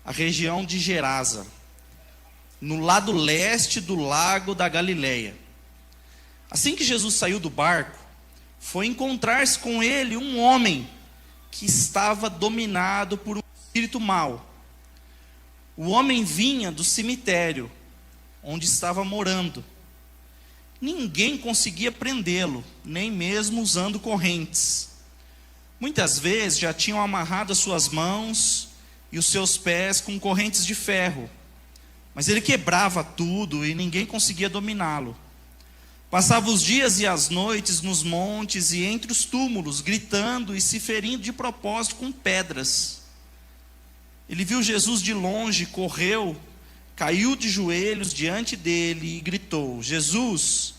a região de Gerasa, no lado leste do lago da Galileia. Assim que Jesus saiu do barco, foi encontrar-se com ele um homem que estava dominado por um espírito mau. O homem vinha do cemitério, onde estava morando. Ninguém conseguia prendê-lo, nem mesmo usando correntes. Muitas vezes já tinham amarrado as suas mãos e os seus pés com correntes de ferro, mas ele quebrava tudo e ninguém conseguia dominá-lo. Passava os dias e as noites nos montes e entre os túmulos, gritando e se ferindo de propósito com pedras. Ele viu Jesus de longe, correu, caiu de joelhos diante dele e gritou: Jesus,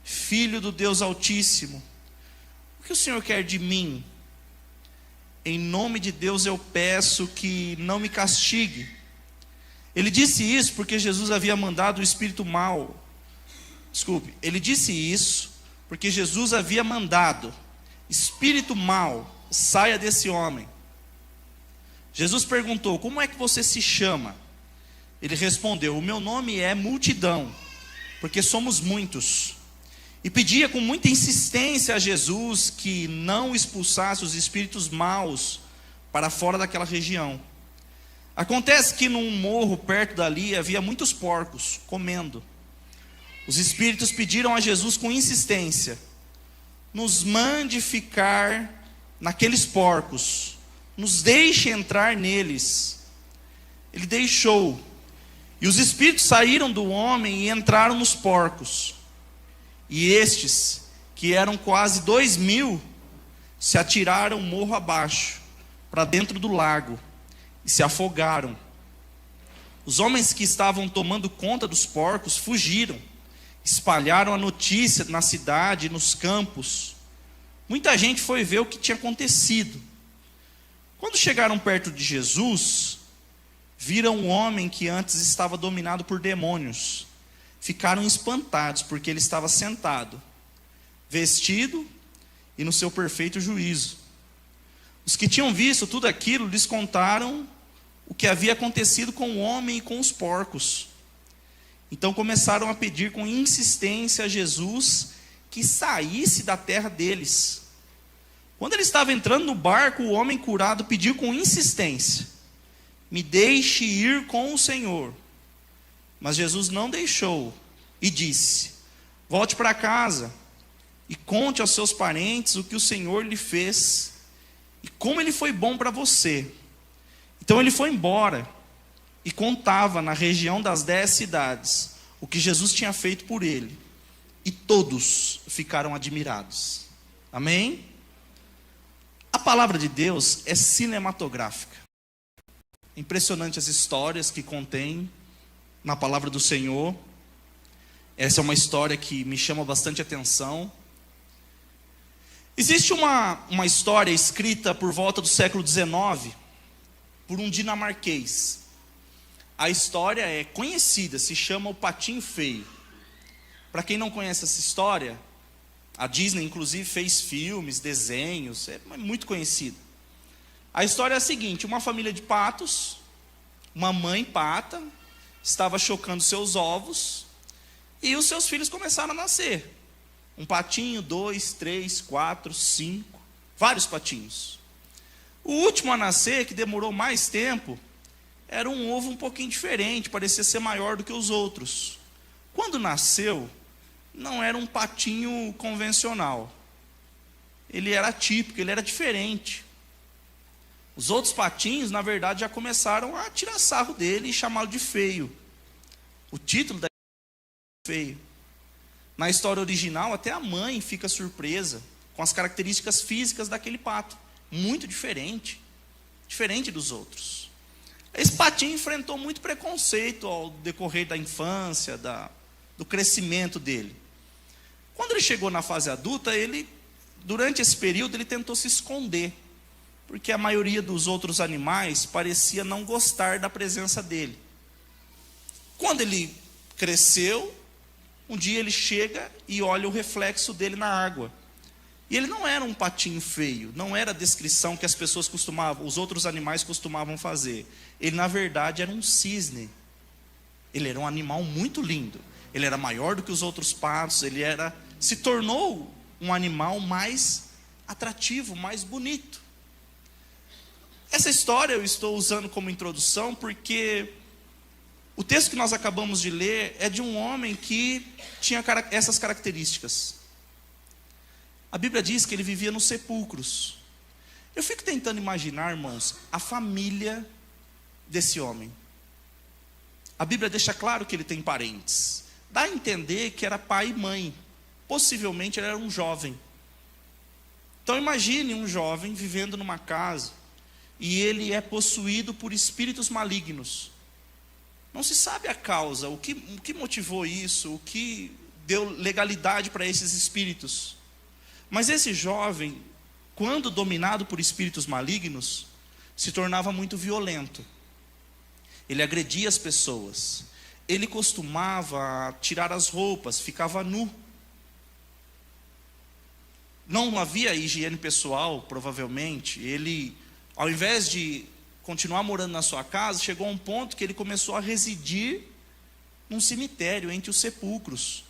Filho do Deus Altíssimo, o que o Senhor quer de mim? Em nome de Deus eu peço que não me castigue. Ele disse isso porque Jesus havia mandado o espírito mau. Ele disse isso porque Jesus havia mandado: espírito mau, saia desse homem. Jesus perguntou: como é que você se chama? Ele respondeu: o meu nome é Multidão, porque somos muitos. E pedia com muita insistência a Jesus que não expulsasse os espíritos maus para fora daquela região. Acontece que num morro perto dali havia muitos porcos comendo. Os espíritos pediram a Jesus com insistência: nos mande ficar naqueles porcos, nos deixe entrar neles. Ele deixou, e os espíritos saíram do homem e entraram nos porcos. E estes, que eram quase 2.000, se atiraram morro abaixo, para dentro do lago, e se afogaram. Os homens que estavam tomando conta dos porcos fugiram, espalharam a notícia na cidade e nos campos. Muita gente foi ver o que tinha acontecido. Quando chegaram perto de Jesus, viram um homem que antes estava dominado por demônios. Ficaram espantados, porque ele estava sentado, vestido e no seu perfeito juízo. Os que tinham visto tudo aquilo lhes contaram o que havia acontecido com o homem e com os porcos. Então começaram a pedir com insistência a Jesus que saísse da terra deles. Quando ele estava entrando no barco, o homem curado pediu com insistência: me deixe ir com o Senhor. Mas Jesus não deixou e disse: volte para casa e conte aos seus parentes o que o Senhor lhe fez e como ele foi bom para você. Então ele foi embora e contava na região das 10 cidades o que Jesus tinha feito por ele. E todos ficaram admirados. Amém? A palavra de Deus é cinematográfica. Impressionante as histórias que contém na palavra do Senhor. Essa é uma história que me chama bastante atenção. Existe uma história escrita por volta do século XIX por um dinamarquês. A história é conhecida, se chama O Patinho Feio. Para quem não conhece essa história, a Disney inclusive fez filmes, desenhos, é muito conhecida. A história é a seguinte: uma família de patos, uma mãe pata, estava chocando seus ovos, e os seus filhos começaram a nascer. Um patinho, 2, 3, 4, 5, vários patinhos. O último a nascer, que demorou mais tempo, era um ovo um pouquinho diferente, parecia ser maior do que os outros. Quando nasceu, não era um patinho convencional. Ele era atípico, ele era diferente. Os outros patinhos, na verdade, já começaram a tirar sarro dele e chamá-lo de feio. O título da é feio. Na história original, até a mãe fica surpresa com as características físicas daquele pato. Muito diferente. Diferente dos outros. Esse patinho enfrentou muito preconceito ao decorrer da infância, do crescimento dele. Quando ele chegou na fase adulta, durante esse período, ele tentou se esconder, porque a maioria dos outros animais parecia não gostar da presença dele. Quando ele cresceu, um dia ele chega e olha o reflexo dele na água. E ele não era um patinho feio, não era a descrição que as pessoas os outros animais costumavam fazer. Ele, na verdade, era um cisne. Ele era um animal muito lindo. Ele era maior do que os outros patos, se tornou um animal mais atrativo, mais bonito. Essa história eu estou usando como introdução porque o texto que nós acabamos de ler é de um homem que tinha essas características. A Bíblia diz que ele vivia nos sepulcros. Eu fico tentando imaginar, irmãos, a família desse homem. A Bíblia deixa claro que ele tem parentes. Dá a entender que era pai e mãe. Possivelmente ele era um jovem. Então imagine um jovem vivendo numa casa e ele é possuído por espíritos malignos. Não se sabe a causa, o que motivou isso, o que deu legalidade para esses espíritos. Mas esse jovem, quando dominado por espíritos malignos, se tornava muito violento. Ele agredia as pessoas. Ele costumava tirar as roupas, ficava nu. Não havia higiene pessoal, provavelmente. Ele, ao invés de continuar morando na sua casa, chegou a um ponto que ele começou a residir num cemitério, entre os sepulcros.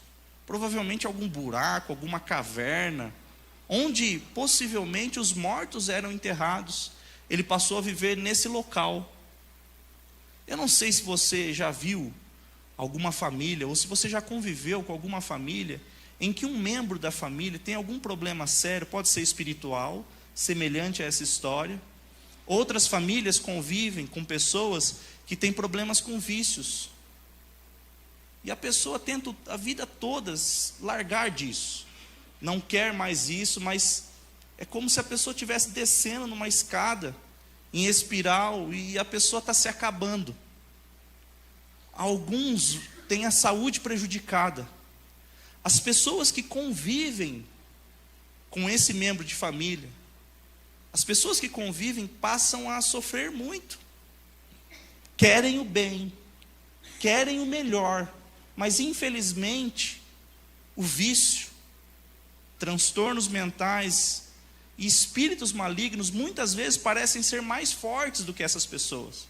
Provavelmente algum buraco, alguma caverna, onde possivelmente os mortos eram enterrados. Ele passou a viver nesse local. Eu não sei se você já viu alguma família, ou se você já conviveu com alguma família, em que um membro da família tem algum problema sério, pode ser espiritual, semelhante a essa história. Outras famílias convivem com pessoas que têm problemas com vícios. E a pessoa tenta a vida toda largar disso. Não quer mais isso, mas é como se a pessoa estivesse descendo numa escada, em espiral, e a pessoa está se acabando. Alguns têm a saúde prejudicada. As pessoas que convivem com esse membro de família, as pessoas que convivem passam a sofrer muito. Querem o bem, querem o melhor, mas infelizmente o vício, transtornos mentais e espíritos malignos muitas vezes parecem ser mais fortes do que essas pessoas.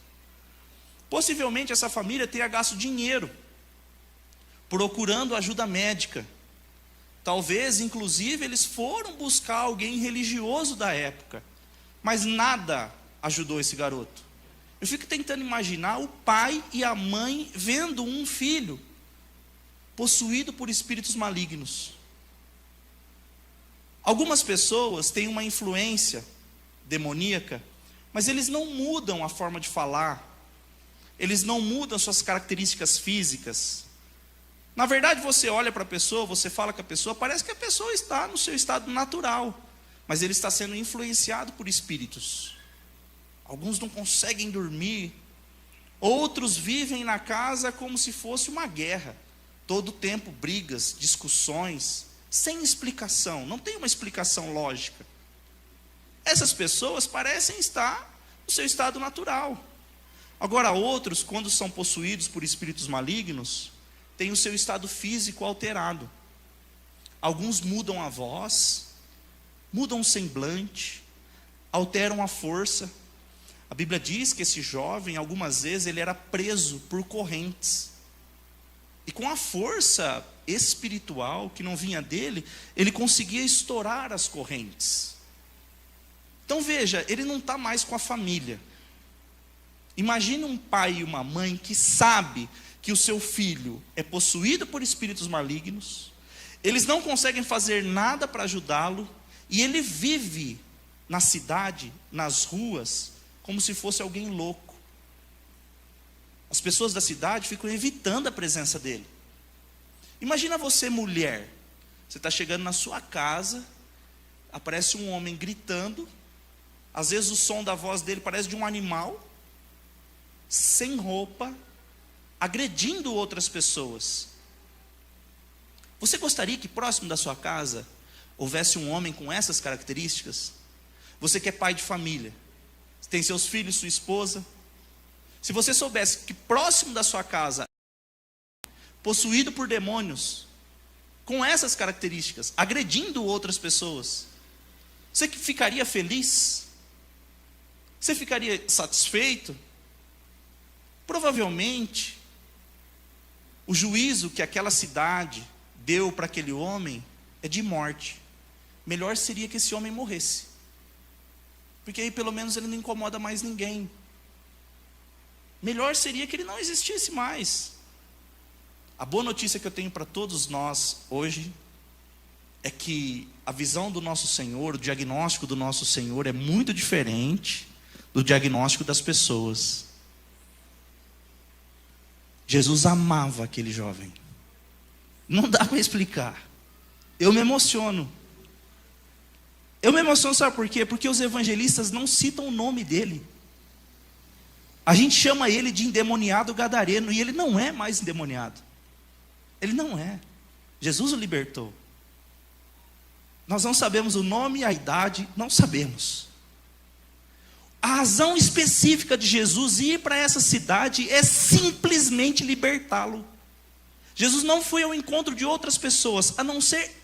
Possivelmente essa família tenha gasto dinheiro procurando ajuda médica. Talvez, inclusive, eles foram buscar alguém religioso da época, mas nada ajudou esse garoto. Eu fico tentando imaginar o pai e a mãe vendo um filho possuído por espíritos malignos. Algumas pessoas têm uma influência demoníaca, mas eles não mudam a forma de falar, eles não mudam suas características físicas. Na verdade, você olha para a pessoa, você fala com a pessoa, parece que a pessoa está no seu estado natural, mas ele está sendo influenciado por espíritos. Alguns não conseguem dormir, outros vivem na casa como se fosse uma guerra, todo tempo brigas, discussões, sem explicação, não tem uma explicação lógica. Essas pessoas parecem estar no seu estado natural. Agora outros, quando são possuídos por espíritos malignos, têm o seu estado físico alterado. Alguns mudam a voz, mudam o semblante, alteram a força. A Bíblia diz que esse jovem, algumas vezes, ele era preso por correntes. E com a força espiritual que não vinha dele, ele conseguia estourar as correntes. Então veja, ele não está mais com a família. Imagina um pai e uma mãe que sabe que o seu filho é possuído por espíritos malignos, eles não conseguem fazer nada para ajudá-lo, e ele vive na cidade, nas ruas, como se fosse alguém louco. As pessoas da cidade ficam evitando a presença dele. Imagina você, mulher, você está chegando na sua casa, aparece um homem gritando, às vezes o som da voz dele parece de um animal, sem roupa, agredindo outras pessoas. Você gostaria que próximo da sua casa houvesse um homem com essas características? Você que é pai de família, tem seus filhos, sua esposa, se você soubesse que próximo da sua casa, possuído por demônios, com essas características, agredindo outras pessoas, Você que ficaria feliz? Você ficaria satisfeito? Provavelmente, o juízo que aquela cidade deu para aquele homem é de morte. Melhor seria que esse homem morresse, porque aí pelo menos ele não incomoda mais ninguém. Melhor seria que ele não existisse mais. A boa notícia que eu tenho para todos nós hoje é que a visão do nosso Senhor, o diagnóstico do nosso Senhor é muito diferente do diagnóstico das pessoas. Jesus amava aquele jovem. Não dá para explicar. Eu me emociono. Sabe por quê? Porque os evangelistas não citam o nome dele. A gente chama ele de endemoniado gadareno, e ele não é mais endemoniado. Ele não é. Jesus o libertou. Nós não sabemos o nome e a idade, não sabemos. A razão específica de Jesus ir para essa cidade é simplesmente libertá-lo. Jesus não foi ao encontro de outras pessoas, a não ser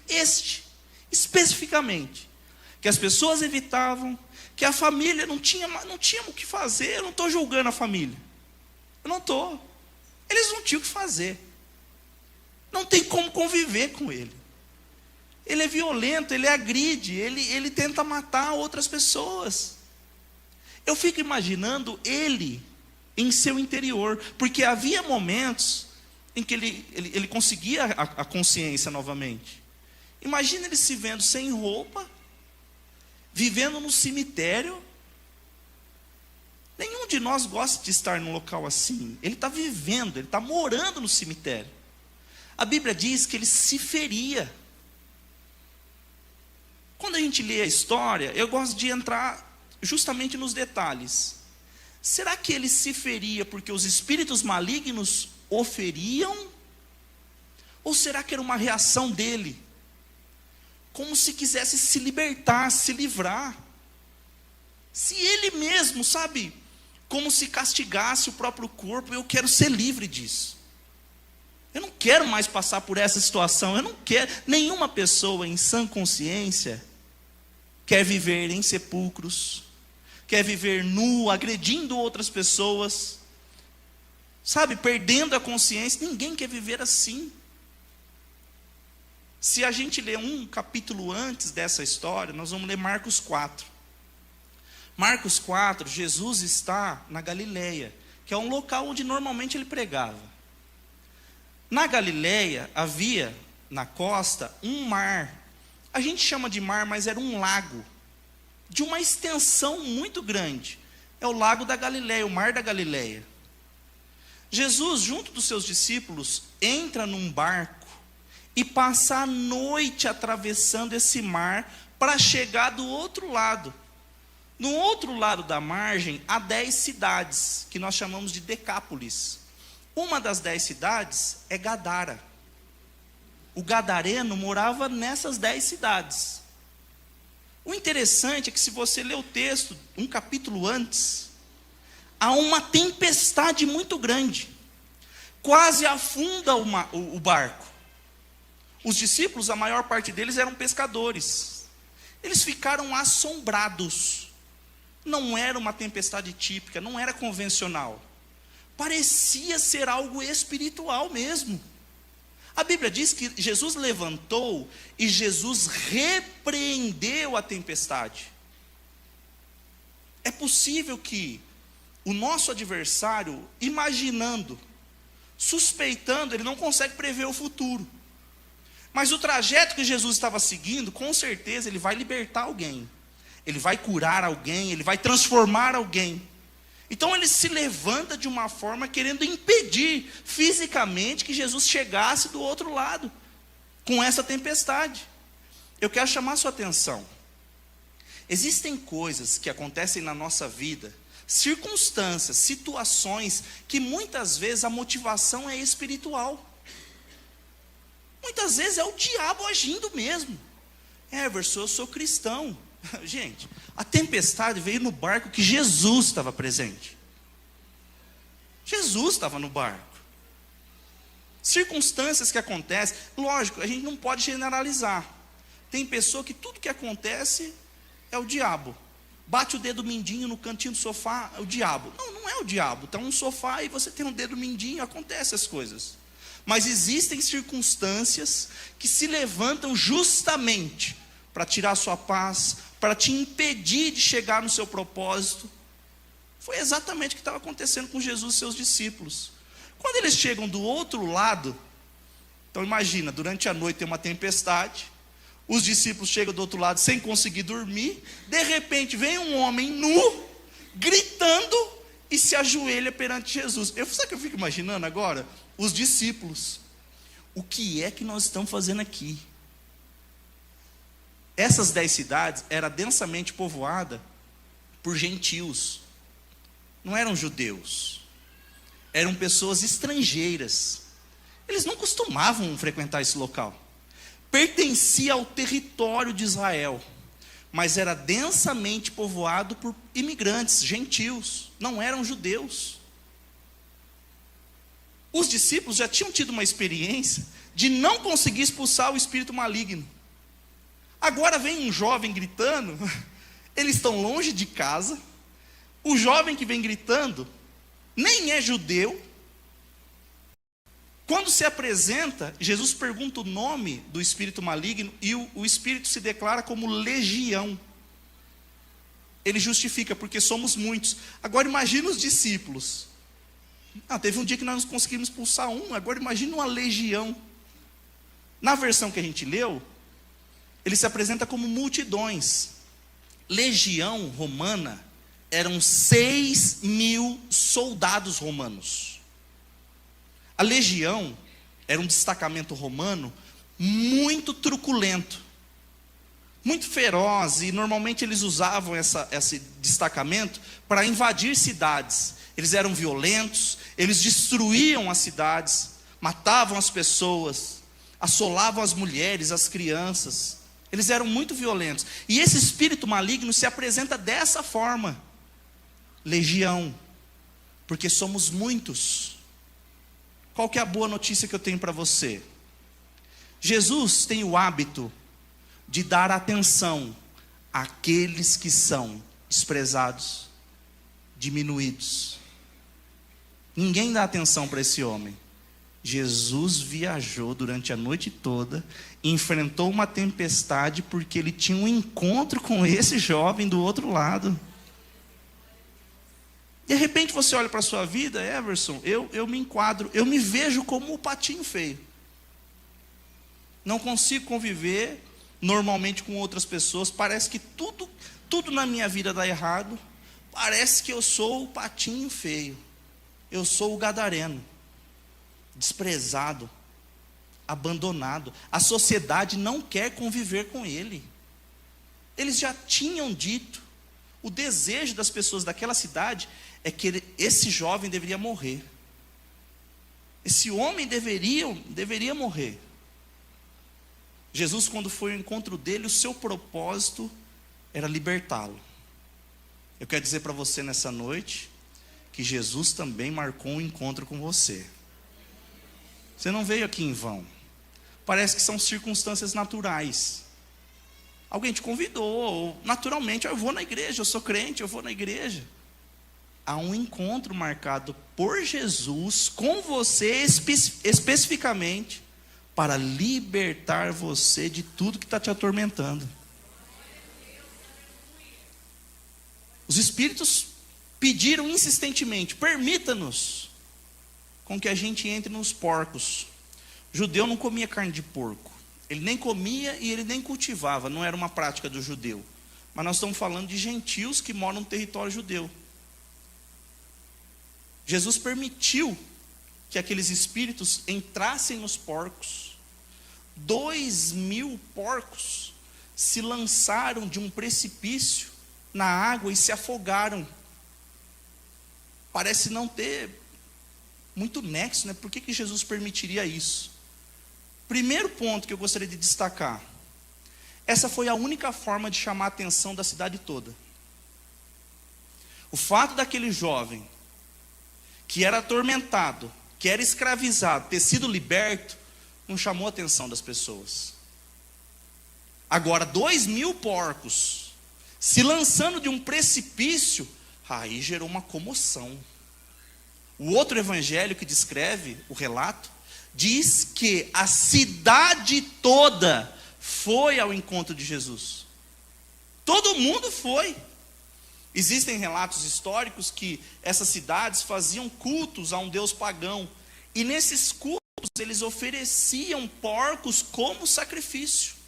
especificamente, que as pessoas evitavam, que a família não tinha o que fazer. Eu não estou julgando a família, eu não estou. Eles não tinham o que fazer, não tem como conviver com ele. Ele é violento, ele agride, ele tenta matar outras pessoas. Eu fico imaginando ele em seu interior, porque havia momentos em que ele conseguia a consciência novamente. Imagina ele se vendo sem roupa, vivendo no cemitério. Nenhum de nós gosta de estar num local assim. Ele está vivendo, ele está morando no cemitério. A Bíblia diz que ele se feria. Quando a gente lê a história, eu gosto de entrar justamente nos detalhes. Será que ele se feria porque os espíritos malignos o feriam? Ou será que era uma reação dele? Como se quisesse se libertar, se livrar. Se ele mesmo, sabe, como se castigasse o próprio corpo. Eu quero ser livre disso. Eu não quero mais passar por essa situação. Eu não quero. Nenhuma pessoa em sã consciência quer viver em sepulcros, quer viver nu, agredindo outras pessoas, sabe, perdendo a consciência. Ninguém quer viver assim. Se a gente ler um capítulo antes dessa história, nós vamos ler Marcos 4. Marcos 4, Jesus está na Galileia, que é um local onde normalmente ele pregava. Na Galileia havia, na costa, um mar. A gente chama de mar, mas era um lago, de uma extensão muito grande. É o lago da Galileia, o mar da Galileia. Jesus, junto dos seus discípulos, entra num barco e passa a noite atravessando esse mar para chegar do outro lado. No outro lado da margem, há 10 cidades, que nós chamamos de Decápolis. Uma das 10 cidades é Gadara. O gadareno morava nessas 10 cidades. O interessante é que se você ler o texto, um capítulo antes, há uma tempestade muito grande, quase afunda o barco. Os discípulos, a maior parte deles eram pescadores. Eles ficaram assombrados. Não era uma tempestade típica, não era convencional. Parecia ser algo espiritual mesmo. A Bíblia diz que Jesus levantou e Jesus repreendeu a tempestade. É possível que o nosso adversário, imaginando, suspeitando, ele não consegue prever o futuro. Mas o trajeto que Jesus estava seguindo, com certeza ele vai libertar alguém. Ele vai curar alguém, ele vai transformar alguém. Então ele se levanta de uma forma querendo impedir fisicamente que Jesus chegasse do outro lado, com essa tempestade. Eu quero chamar a sua atenção. Existem coisas que acontecem na nossa vida, circunstâncias, situações, que muitas vezes a motivação é espiritual. Muitas vezes é o diabo agindo mesmo. Everson, eu sou cristão. Gente, a tempestade veio no barco que Jesus estava presente. Jesus estava no barco. Circunstâncias que acontecem, lógico, a gente não pode generalizar. Tem pessoa que tudo que acontece é o diabo. Bate o dedo mindinho no cantinho do sofá, é o diabo. Não, não é o diabo. Está um sofá e você tem um dedo mindinho, acontecem as coisas. Mas existem circunstâncias que se levantam justamente para tirar a sua paz, para te impedir de chegar no seu propósito. Foi exatamente o que estava acontecendo com Jesus e seus discípulos. Quando eles chegam do outro lado, então imagina, durante a noite tem uma tempestade, os discípulos chegam do outro lado sem conseguir dormir, de repente vem um homem nu, gritando, e se ajoelha perante Jesus. Sabe o que eu fico imaginando agora? Os discípulos. O que é que nós estamos fazendo aqui? Essas 10 cidades eram densamente povoadas por gentios. Não eram judeus. Eram pessoas estrangeiras. Eles não costumavam frequentar esse local. Pertencia ao território de Israel, mas era densamente povoado por imigrantes, gentios, não eram judeus. Os discípulos já tinham tido uma experiência de não conseguir expulsar o espírito maligno. Agora vem um jovem gritando, eles estão longe de casa, o jovem que vem gritando nem é judeu. Quando se apresenta, Jesus pergunta o nome do espírito maligno e o espírito se declara como legião. Ele justifica, porque somos muitos. Agora imagina os discípulos. Teve um dia que nós não conseguimos expulsar um, agora imagina uma legião. Na versão que a gente leu, ele se apresenta como multidões. Legião romana eram 6.000 soldados romanos. A legião era um destacamento romano muito truculento, muito feroz, e normalmente eles usavam esse destacamento para invadir cidades. Eles eram violentos, eles destruíam as cidades, matavam as pessoas, assolavam as mulheres, as crianças. Eles eram muito violentos. E esse espírito maligno se apresenta dessa forma: legião, porque somos muitos. Qual que é a boa notícia que eu tenho para você? Jesus tem o hábito de dar atenção àqueles que são desprezados, diminuídos. Ninguém dá atenção para esse homem. Jesus viajou durante a noite toda, enfrentou uma tempestade porque ele tinha um encontro com esse jovem do outro lado. De repente você olha para a sua vida, Everson, eu me enquadro, eu me vejo como o patinho feio. Não consigo conviver normalmente com outras pessoas, parece que tudo na minha vida dá errado, parece que eu sou o patinho feio, eu sou o gadareno, desprezado, abandonado, a sociedade não quer conviver com ele. Eles já tinham dito, o desejo das pessoas daquela cidade é que esse jovem deveria morrer. Esse homem deveria morrer. Jesus, quando foi ao encontro dele, o seu propósito era libertá-lo. Eu quero dizer para você nessa noite, que Jesus também marcou um encontro com você. Você não veio aqui em vão. Parece que são circunstâncias naturais. Alguém te convidou, ou naturalmente, eu vou na igreja, eu sou crente, eu vou na igreja. Há um encontro marcado por Jesus com você especificamente para libertar você de tudo que está te atormentando. Os espíritos pediram insistentemente: permita-nos com que a gente entre nos porcos. O judeu não comia carne de porco. Ele nem comia e ele nem cultivava, não era uma prática do judeu. Mas nós estamos falando de gentios que moram no território judeu. Jesus permitiu que aqueles espíritos entrassem nos porcos. 2.000 porcos se lançaram de um precipício na água e se afogaram. Parece não ter muito nexo, né? Por que Jesus permitiria isso? Primeiro ponto que eu gostaria de destacar: essa foi a única forma de chamar a atenção da cidade toda. O fato daquele jovem que era atormentado, que era escravizado, ter sido liberto, não chamou a atenção das pessoas. Agora, 2.000 porcos se lançando de um precipício, aí gerou uma comoção. O outro evangelho que descreve o relato, diz que a cidade toda foi ao encontro de Jesus. Todo mundo foi. Existem relatos históricos que essas cidades faziam cultos a um deus pagão. E nesses cultos eles ofereciam porcos como sacrifício.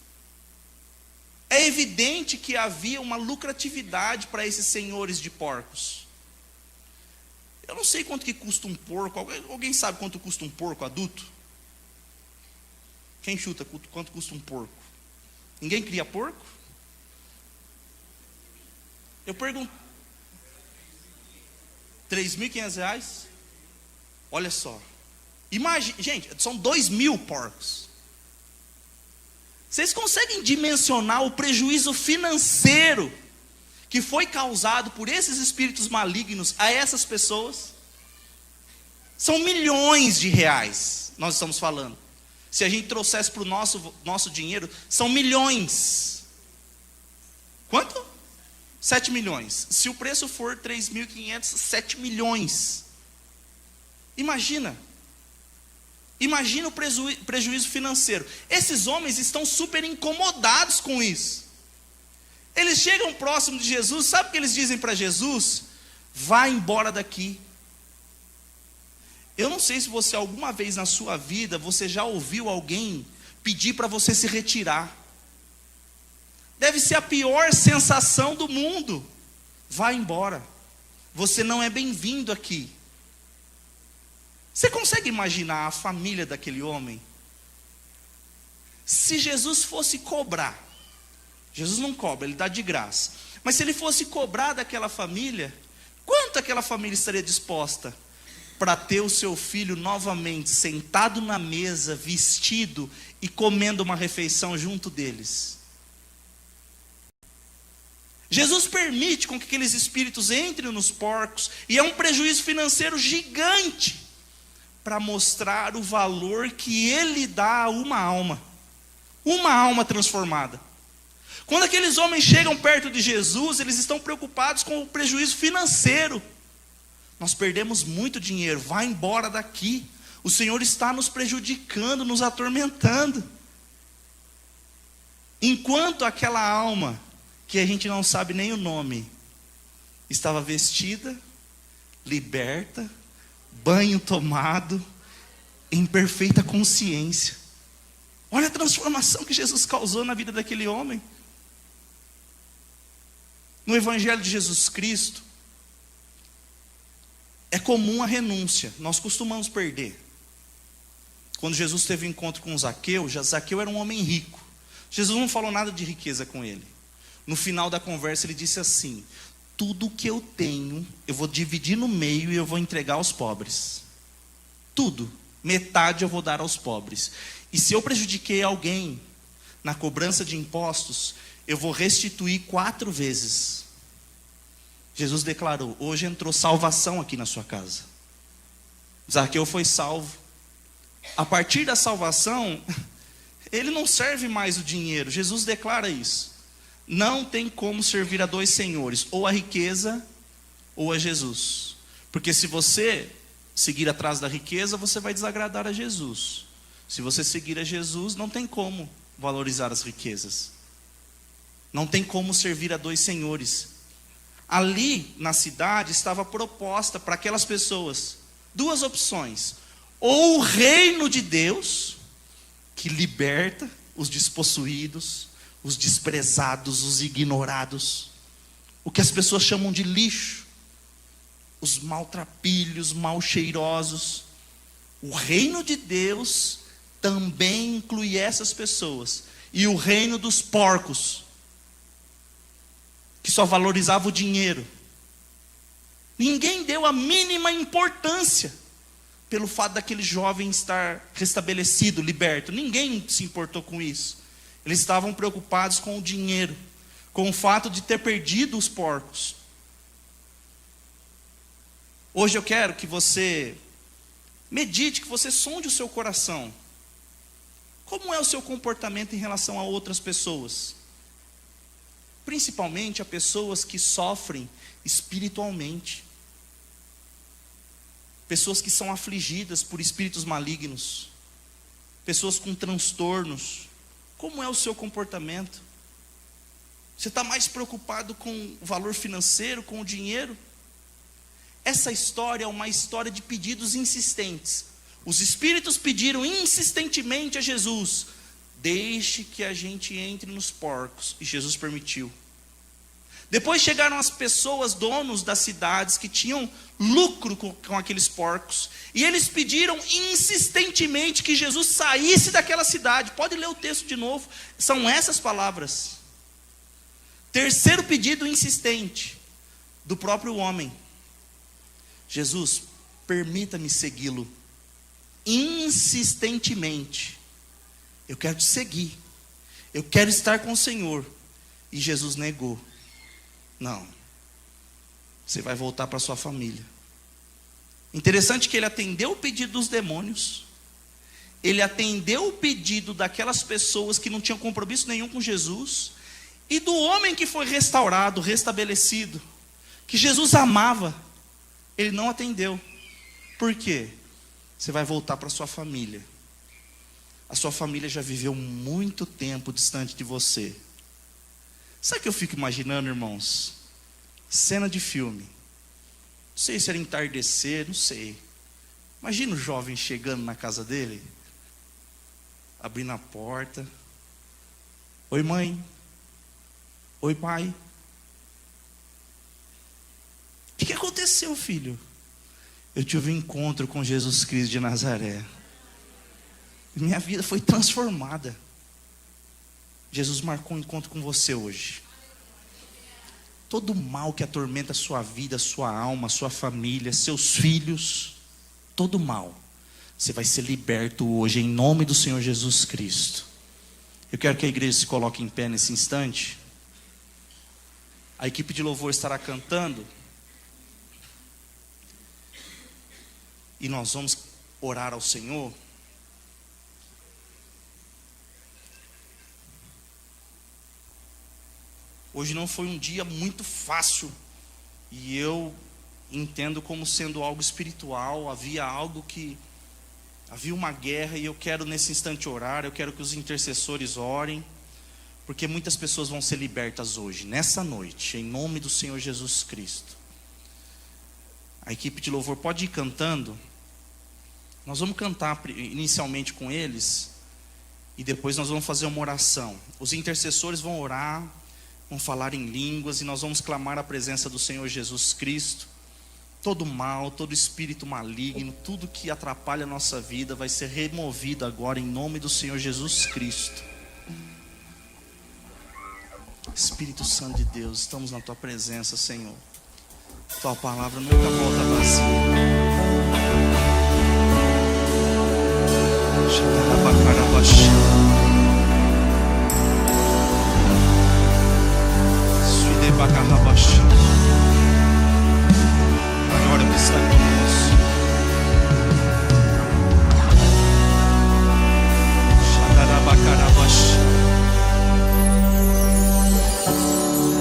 É evidente que havia uma lucratividade para esses senhores de porcos. Eu não sei quanto que custa um porco. Alguém sabe quanto custa um porco adulto? Quem chuta quanto custa um porco? Ninguém cria porco? Eu pergunto. R$3.500? Olha só. Imagina, gente, são 2.000 porcos. Vocês conseguem dimensionar o prejuízo financeiro que foi causado por esses espíritos malignos a essas pessoas? São milhões de reais, nós estamos falando. Se a gente trouxesse para o nosso dinheiro, são milhões. Quanto? 7 milhões. Se o preço for 3.500, 7 milhões. Imagina o prejuízo financeiro. Esses homens estão super incomodados com isso. Eles chegam próximo de Jesus, sabe o que eles dizem para Jesus? Vá embora daqui. Eu não sei se você alguma vez na sua vida, você já ouviu alguém pedir para você se retirar. Deve ser a pior sensação do mundo. Vá embora. Você não é bem-vindo aqui. Você consegue imaginar a família daquele homem? Se Jesus fosse cobrar, Jesus não cobra, ele dá de graça. Mas se ele fosse cobrar daquela família, quanto aquela família estaria disposta para ter o seu filho novamente sentado na mesa, vestido e comendo uma refeição junto deles? Jesus permite com que aqueles espíritos entrem nos porcos, e é um prejuízo financeiro gigante, para mostrar o valor que ele dá a uma alma transformada. Quando aqueles homens chegam perto de Jesus, eles estão preocupados com o prejuízo financeiro. Nós perdemos muito dinheiro, vá embora daqui. O Senhor está nos prejudicando, nos atormentando. Enquanto aquela alma, que a gente não sabe nem o nome, estava vestida, liberta, banho tomado, em perfeita consciência. Olha a transformação que Jesus causou na vida daquele homem. No Evangelho de Jesus Cristo, é comum a renúncia. Nós costumamos perder. Quando Jesus teve um encontro com Zaqueu, Zaqueu era um homem rico. Jesus não falou nada de riqueza com ele. No final da conversa ele disse assim: tudo que eu tenho, eu vou dividir no meio e eu vou entregar aos pobres. Tudo, metade eu vou dar aos pobres. E se eu prejudiquei alguém na cobrança de impostos, eu vou restituir 4 vezes. Jesus declarou: hoje entrou salvação aqui na sua casa. Zaqueu foi salvo. A partir da salvação, ele não serve mais o dinheiro. Jesus declara isso. Não tem como servir a 2 senhores, ou a riqueza ou a Jesus. Porque se você seguir atrás da riqueza, você vai desagradar a Jesus. Se você seguir a Jesus, não tem como valorizar as riquezas. Não tem como servir a 2 senhores. Ali na cidade estava proposta para aquelas pessoas 2 opções: ou o reino de Deus, que liberta os despossuídos, os desprezados, os ignorados, o que as pessoas chamam de lixo, os maltrapilhos, mal cheirosos. O reino de Deus também inclui essas pessoas. E o reino dos porcos, que só valorizava o dinheiro. Ninguém deu a mínima importância pelo fato daquele jovem estar restabelecido, liberto. Ninguém se importou com isso. Eles estavam preocupados com o dinheiro, com o fato de ter perdido os porcos. Hoje eu quero que você medite, que você sonde o seu coração. Como é o seu comportamento em relação a outras pessoas? principalmente a pessoas que sofrem espiritualmente, pessoas que são afligidas por espíritos malignos, pessoas com transtornos. Como é o seu comportamento? Você está mais preocupado com o valor financeiro, com o dinheiro? Essa história é uma história de pedidos insistentes. Os espíritos pediram insistentemente a Jesus: deixe que a gente entre nos porcos. E Jesus permitiu. Depois chegaram as pessoas, donos das cidades, que tinham lucro com aqueles porcos. E eles pediram insistentemente que Jesus saísse daquela cidade. Pode ler o texto de novo. São essas palavras. Terceiro pedido insistente do próprio homem: Jesus, permita-me segui-lo. Insistentemente. Eu quero te seguir. Eu quero estar com o Senhor. E Jesus negou. Não. Você vai voltar para sua família. Interessante que ele atendeu o pedido dos demônios. Ele atendeu o pedido daquelas pessoas que não tinham compromisso nenhum com Jesus. E do homem que foi restaurado, restabelecido, que Jesus amava. Ele não atendeu. Por quê? Você vai voltar para sua família. A sua família já viveu muito tempo distante de você. Sabe o que eu fico imaginando, irmãos? Cena de filme. Não sei se era entardecer, não sei. Imagina o jovem chegando na casa dele, abrindo a porta. Oi, mãe. Oi, pai. O que aconteceu, filho? Eu tive um encontro com Jesus Cristo de Nazaré. Minha vida foi transformada. Jesus marcou um encontro com você hoje. Todo mal que atormenta a sua vida, a sua alma, a sua família, seus filhos, todo mal, você vai ser liberto hoje, em nome do Senhor Jesus Cristo. Eu quero que a igreja se coloque em pé nesse instante. A equipe de louvor estará cantando. E nós vamos orar ao Senhor. Hoje não foi um dia muito fácil. E eu entendo como sendo algo espiritual. Havia uma guerra. E eu quero nesse instante orar. Eu quero que os intercessores orem. Porque muitas pessoas vão ser libertas hoje, nessa noite, em nome do Senhor Jesus Cristo. A equipe de louvor pode ir cantando. Nós vamos cantar inicialmente com eles. E depois nós vamos fazer uma oração. Os intercessores vão orar, vão falar em línguas. E nós vamos clamar a presença do Senhor Jesus Cristo. Todo mal, todo espírito maligno, tudo que atrapalha a nossa vida vai ser removido agora, em nome do Senhor Jesus Cristo. Espírito Santo de Deus, estamos na Tua presença, Senhor. Tua palavra nunca volta vazia. Maior é o que está conosco.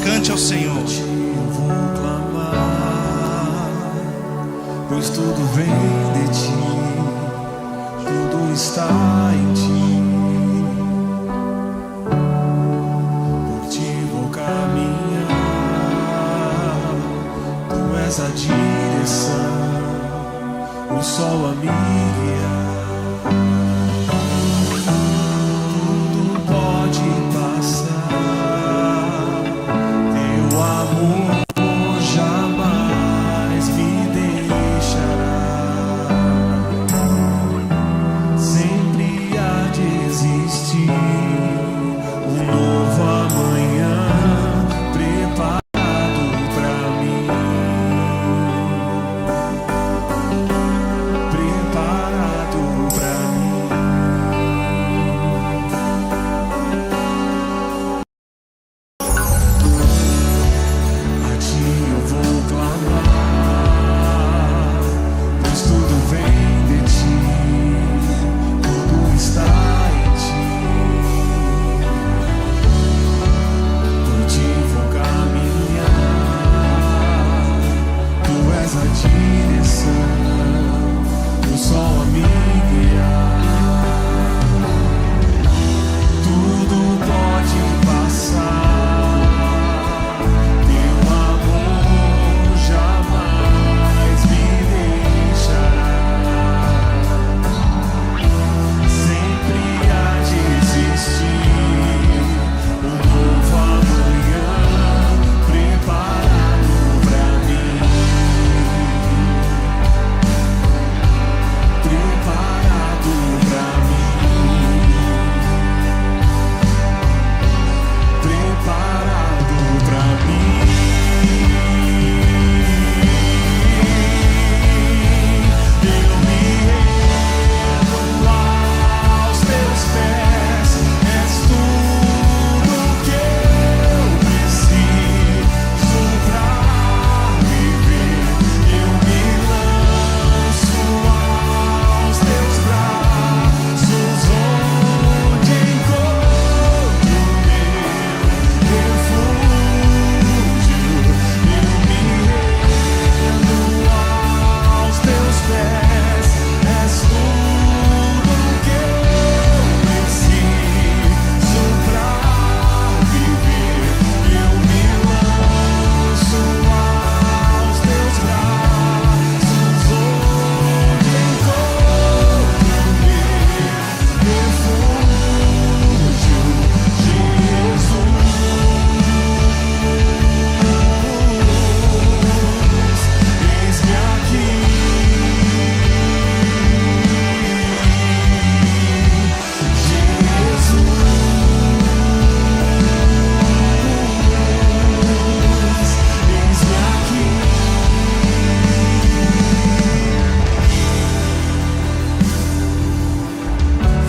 Cante ao Senhor. Eu vou clamar, pois tudo vem de ti, tudo está em ti. Por ti vou caminhar, tu és a direção, o sol a me guiar. Tudo pode passar, teu amor jamais me deixará. Sempre há de existir um novo amanhã preparado pra mim. Preparado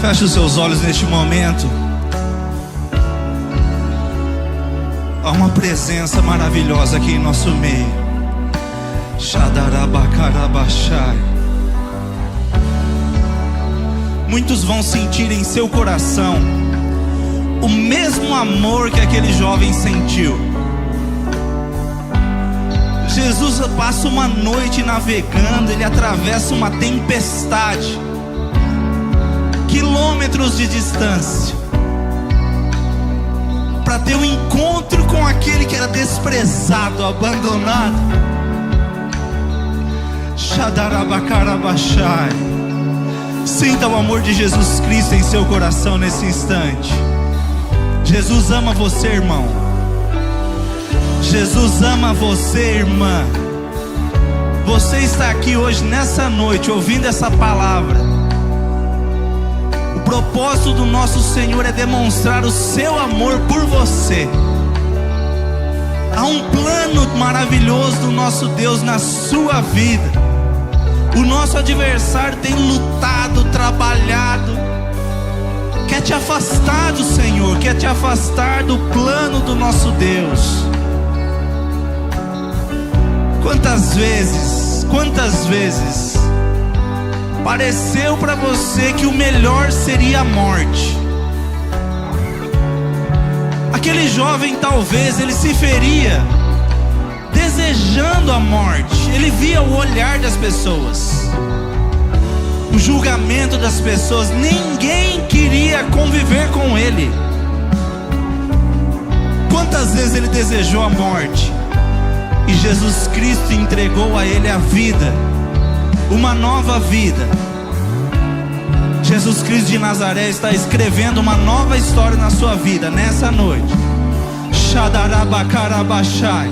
Feche os seus olhos neste momento. Há uma presença maravilhosa aqui em nosso meio. Shadarabakarabashai. Muitos vão sentir em seu coração o mesmo amor que aquele jovem sentiu. Jesus passa uma noite navegando, ele atravessa uma tempestade, quilômetros de distância, para ter um encontro com aquele que era desprezado, abandonado. Shadarabakarabashai. Sinta o amor de Jesus Cristo em seu coração nesse instante. Jesus ama você, irmão. Jesus ama você, irmã. Você está aqui hoje, nessa noite, ouvindo essa palavra. O propósito do nosso Senhor é demonstrar o seu amor por você. Há um plano maravilhoso do nosso Deus na sua vida. O nosso adversário tem lutado, trabalhado, quer te afastar do Senhor, quer te afastar do plano do nosso Deus. Quantas vezes pareceu para você que o melhor seria a morte? Aquele jovem, talvez, ele se feria desejando a morte. Ele via o olhar das pessoas, o julgamento das pessoas. Ninguém queria conviver com ele. Quantas vezes ele desejou a morte? E Jesus Cristo entregou a ele a vida, uma nova vida. Jesus Cristo de Nazaré está escrevendo uma nova história na sua vida nessa noite. Shadarabakarabashai.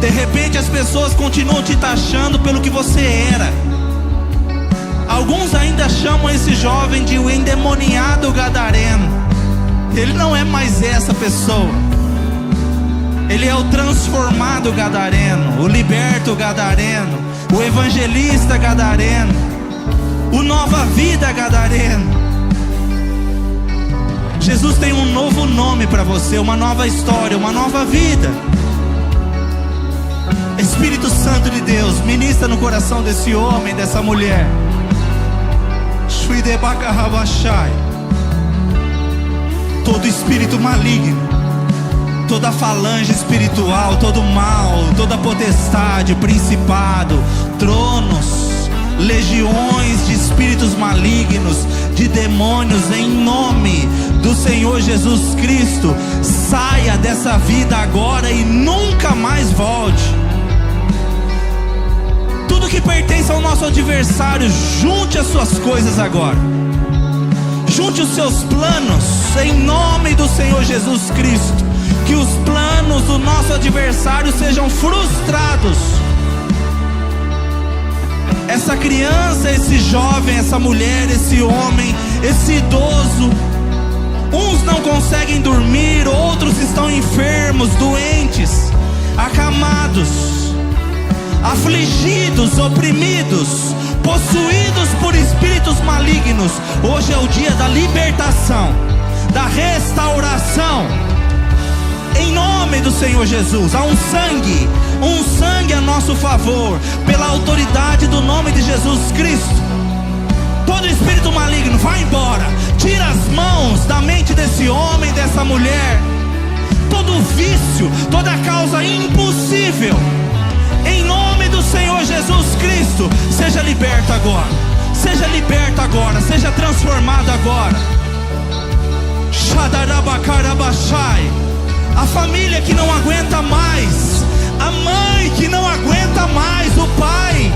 De repente as pessoas continuam te taxando pelo que você era. Alguns ainda chamam esse jovem de o endemoniado gadareno. Ele não é mais essa pessoa. Ele é o transformado gadareno, o liberto gadareno, o evangelista gadareno, o nova vida gadareno. Jesus tem um novo nome para você, uma nova história, uma nova vida. Espírito Santo de Deus, ministra no coração desse homem, dessa mulher. Todo espírito maligno, toda falange espiritual, todo mal, toda potestade, principado, tronos, legiões de espíritos malignos, de demônios, em nome do Senhor Jesus Cristo, saia dessa vida agora e nunca mais volte. Tudo que pertence ao nosso adversário, junte as suas coisas agora. Junte os seus planos, em nome do Senhor Jesus Cristo. Que os planos do nosso adversário sejam frustrados. Essa criança, esse jovem, essa mulher, esse homem, esse idoso, uns não conseguem dormir, outros estão enfermos, doentes, acamados, afligidos, oprimidos, possuídos por espíritos malignos. Hoje é o dia da libertação, da restauração. Em nome do Senhor Jesus, há um sangue a nosso favor, pela autoridade do nome de Jesus Cristo. Todo espírito maligno, vai embora. Tira as mãos da mente desse homem, dessa mulher. Todo vício, toda causa impossível, em nome do Senhor Jesus Cristo, seja liberto agora. Seja liberto agora, seja transformado agora. Shadarabakarabashai. A família que não aguenta mais, a mãe que não aguenta mais, o pai.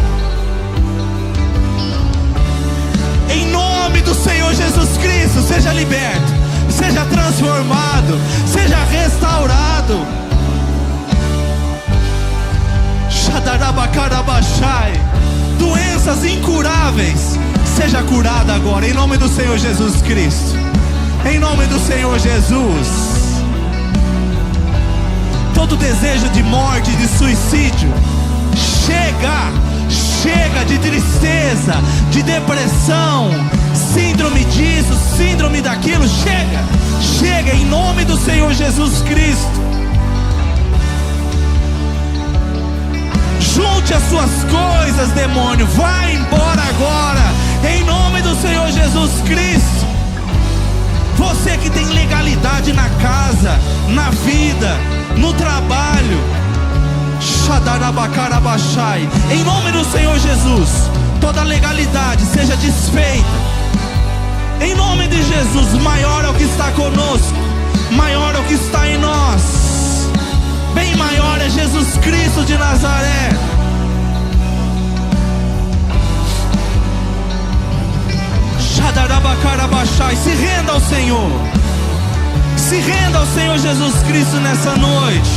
Em nome do Senhor Jesus Cristo, seja liberto, seja transformado, seja restaurado. Shadarabakarabashai. Doenças incuráveis, seja curada agora, em nome do Senhor Jesus Cristo. Em nome do Senhor Jesus. Todo desejo de morte, de suicídio, chega de tristeza, de depressão, síndrome disso, síndrome daquilo. Chega, chega em nome do Senhor Jesus Cristo. Junte as suas coisas, demônio, vai embora agora, em nome do Senhor Jesus Cristo. Você que tem legalidade na casa, na vida, no trabalho, em nome do Senhor Jesus, toda legalidade seja desfeita. Em nome de Jesus, maior é o que está conosco, maior é o que está em nós. Bem maior é Jesus Cristo de Nazaré. Se renda ao Senhor. Se renda ao Senhor Jesus Cristo nessa noite.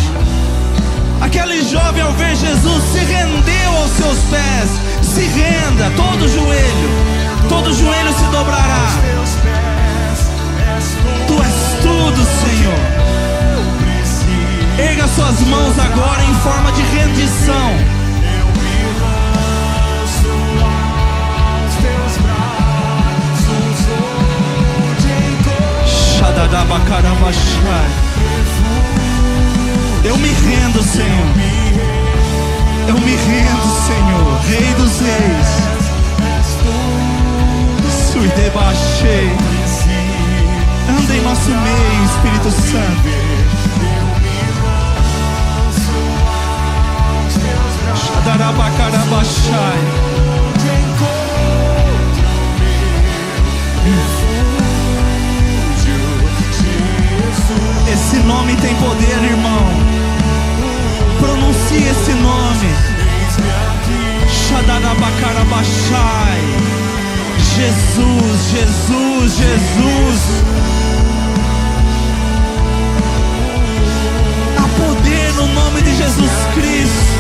Aquele jovem, ao ver Jesus, se rendeu aos seus pés. Se renda, todo joelho se dobrará. Tu és tudo, Senhor. Erga suas mãos agora em forma de rendição. Eu me rendo, Senhor. Eu me rendo, Senhor, Rei dos Reis. Suidebachei. Anda em nosso meio, Espírito Santo. Shadarabacarabachai. Esse nome tem poder, irmão. Pronuncie esse nome. Shadarabacarabachai. Jesus, Jesus, Jesus. Há poder no nome de Jesus Cristo.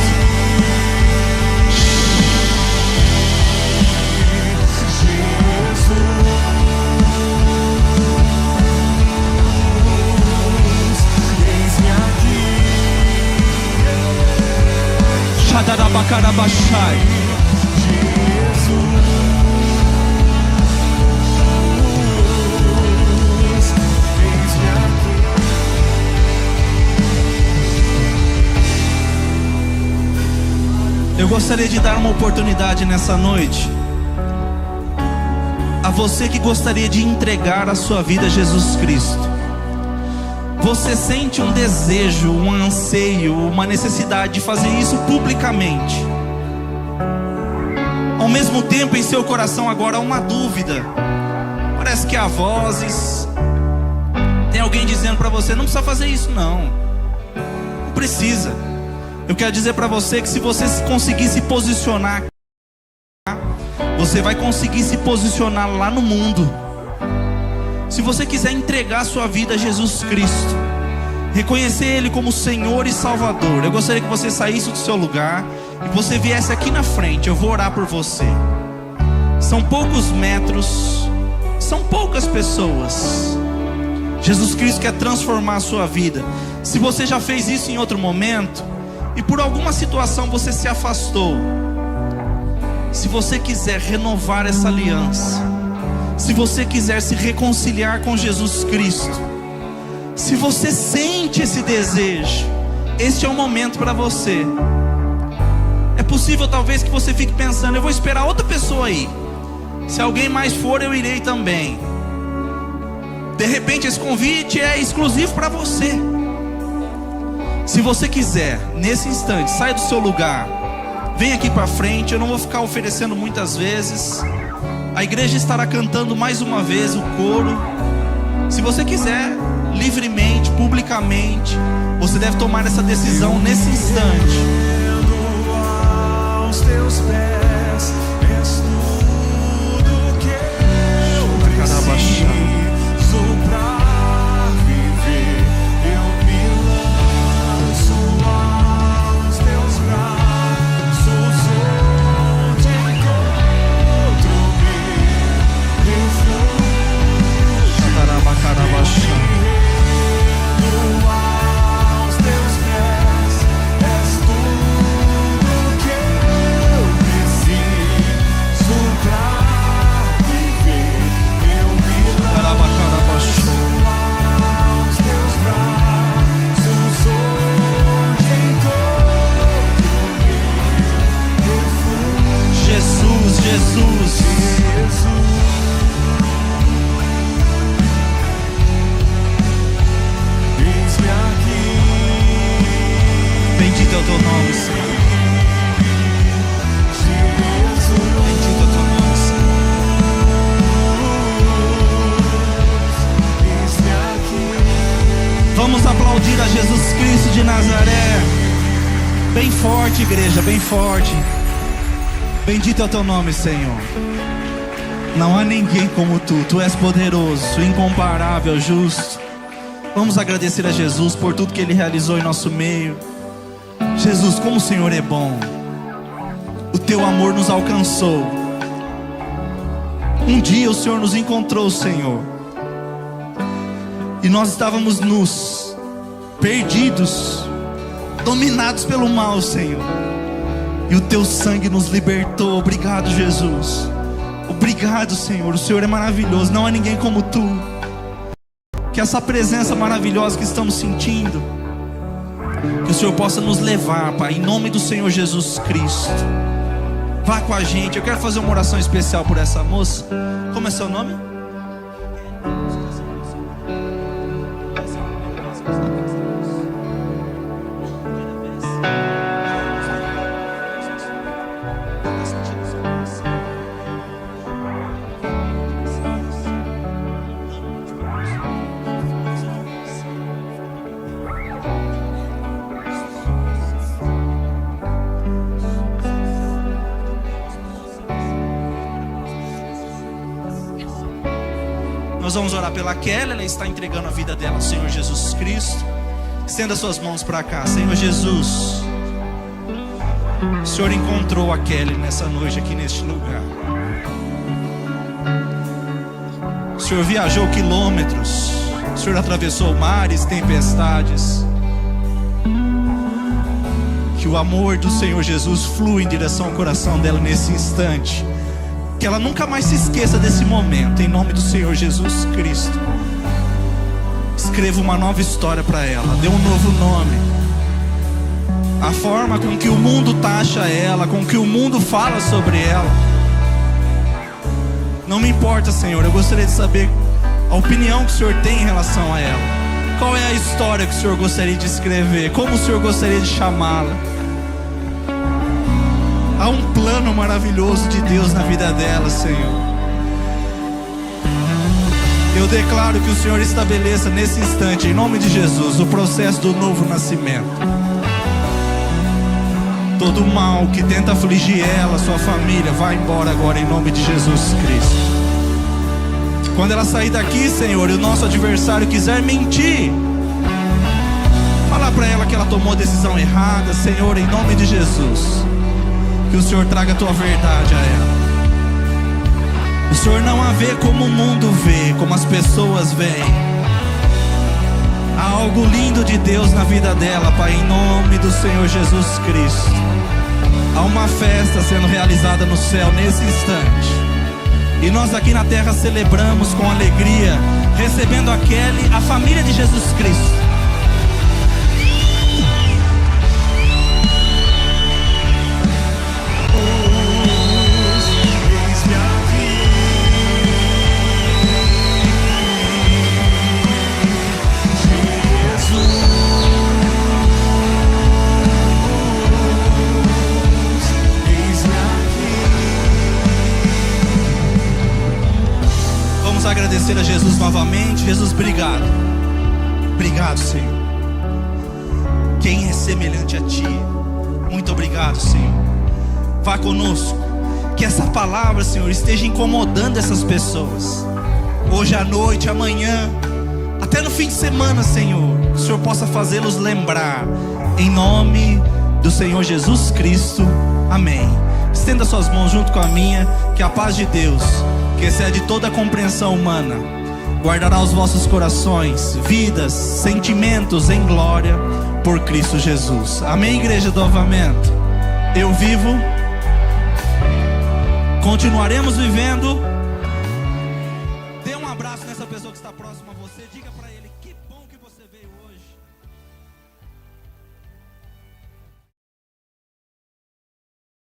Shadarabacarabachai. Eu gostaria de dar uma oportunidade nessa noite a você que gostaria de entregar a sua vida a Jesus Cristo. Você sente um desejo, um anseio, uma necessidade de fazer isso publicamente. Ao mesmo tempo, em seu coração agora há uma dúvida. Parece que há vozes. Tem alguém dizendo para você: não precisa fazer isso não. Não precisa. Eu quero dizer para você que se você conseguir se posicionar, você vai conseguir se posicionar lá no mundo. Se você quiser entregar sua vida a Jesus Cristo, reconhecer Ele como Senhor e Salvador, eu gostaria que você saísse do seu lugar e você viesse aqui na frente. Eu vou orar por você. São poucos metros, são poucas pessoas. Jesus Cristo quer transformar a sua vida. Se você já fez isso em outro momento e por alguma situação você se afastou, se você quiser renovar essa aliança, se você quiser se reconciliar com Jesus Cristo, se você sente esse desejo, este é o momento para você. É possível talvez que você fique pensando: eu vou esperar outra pessoa aí, se alguém mais for eu irei também. De repente esse convite é exclusivo para você. Se você quiser, nesse instante, sai do seu lugar, vem aqui para frente. Eu não vou ficar oferecendo muitas vezes. A igreja estará cantando mais uma vez o coro. Se você quiser, livremente, publicamente, você deve tomar essa decisão nesse instante. Aos teus pés, és tudo que eu preciso pra viver. Eu me lanço aos teus braços, onde encontro meu refúgio. Aos teus pés, és tudo que eu preciso. Jesus. Eis-me aqui. Bendito é o teu nome, Senhor. Bendito é o teu nome, Senhor. Eis-me aqui. Vamos aplaudir a Jesus Cristo de Nazaré. Bem forte, igreja, bem forte. Bendito é o teu nome, Senhor. Não há ninguém como tu. Tu és poderoso, incomparável, justo. Vamos agradecer a Jesus por tudo que Ele realizou em nosso meio. Jesus, como o Senhor é bom. O teu amor nos alcançou. Um dia o Senhor nos encontrou, Senhor, e nós estávamos nus, perdidos, dominados pelo mal, Senhor. E o teu sangue nos libertou. Obrigado, Jesus. Obrigado, Senhor. O Senhor é maravilhoso. Não há ninguém como tu. Que essa presença maravilhosa que estamos sentindo, que o Senhor possa nos levar, Pai, em nome do Senhor Jesus Cristo. Vá com a gente. Eu quero fazer uma oração especial por essa moça. Como é seu nome? Nós vamos orar pela Kelly. Ela está entregando a vida dela ao Senhor Jesus Cristo. Estenda suas mãos para cá. Senhor Jesus, o Senhor encontrou a Kelly nessa noite aqui neste lugar. O Senhor viajou quilômetros. O Senhor atravessou mares, tempestades. Que o amor do Senhor Jesus flua em direção ao coração dela nesse instante. Que ela nunca mais se esqueça desse momento. Em nome do Senhor Jesus Cristo. Escreva uma nova história para ela. Dê um novo nome. A forma com que o mundo taxa ela, com que o mundo fala sobre ela, não me importa, Senhor. Eu gostaria de saber a opinião que o Senhor tem em relação a ela. Qual é a história que o Senhor gostaria de escrever? Como o Senhor gostaria de chamá-la? Há um plano maravilhoso de Deus na vida dela, Senhor. Eu declaro que o Senhor estabeleça nesse instante, em nome de Jesus, o processo do novo nascimento. Todo mal que tenta afligir ela, sua família, vai embora agora em nome de Jesus Cristo. Quando ela sair daqui, Senhor, e o nosso adversário quiser mentir, fala para ela que ela tomou a decisão errada, Senhor, em nome de Jesus. Que o Senhor traga a tua verdade a ela. O Senhor não a vê como o mundo vê, como as pessoas veem. Há algo lindo de Deus na vida dela, Pai, em nome do Senhor Jesus Cristo. Há uma festa sendo realizada no céu nesse instante. E nós aqui na terra celebramos com alegria, recebendo a Kelly, a família de Jesus Cristo. Agradecer a Jesus novamente. Jesus, obrigado. Obrigado, Senhor. Quem é semelhante a Ti? Muito obrigado, Senhor. Vá conosco. Que essa palavra, Senhor, esteja incomodando essas pessoas. Hoje à noite, amanhã, até no fim de semana, Senhor. Que o Senhor possa fazê-los lembrar. Em nome do Senhor Jesus Cristo. Amém. Estenda suas mãos junto com a minha. Que a paz de Deus, que excede toda a compreensão humana, guardará os vossos corações, vidas, sentimentos em glória por Cristo Jesus. Amém, igreja do Avivamento? Eu vivo, continuaremos vivendo. Dê um abraço nessa pessoa que está próxima a você. Diga para ele que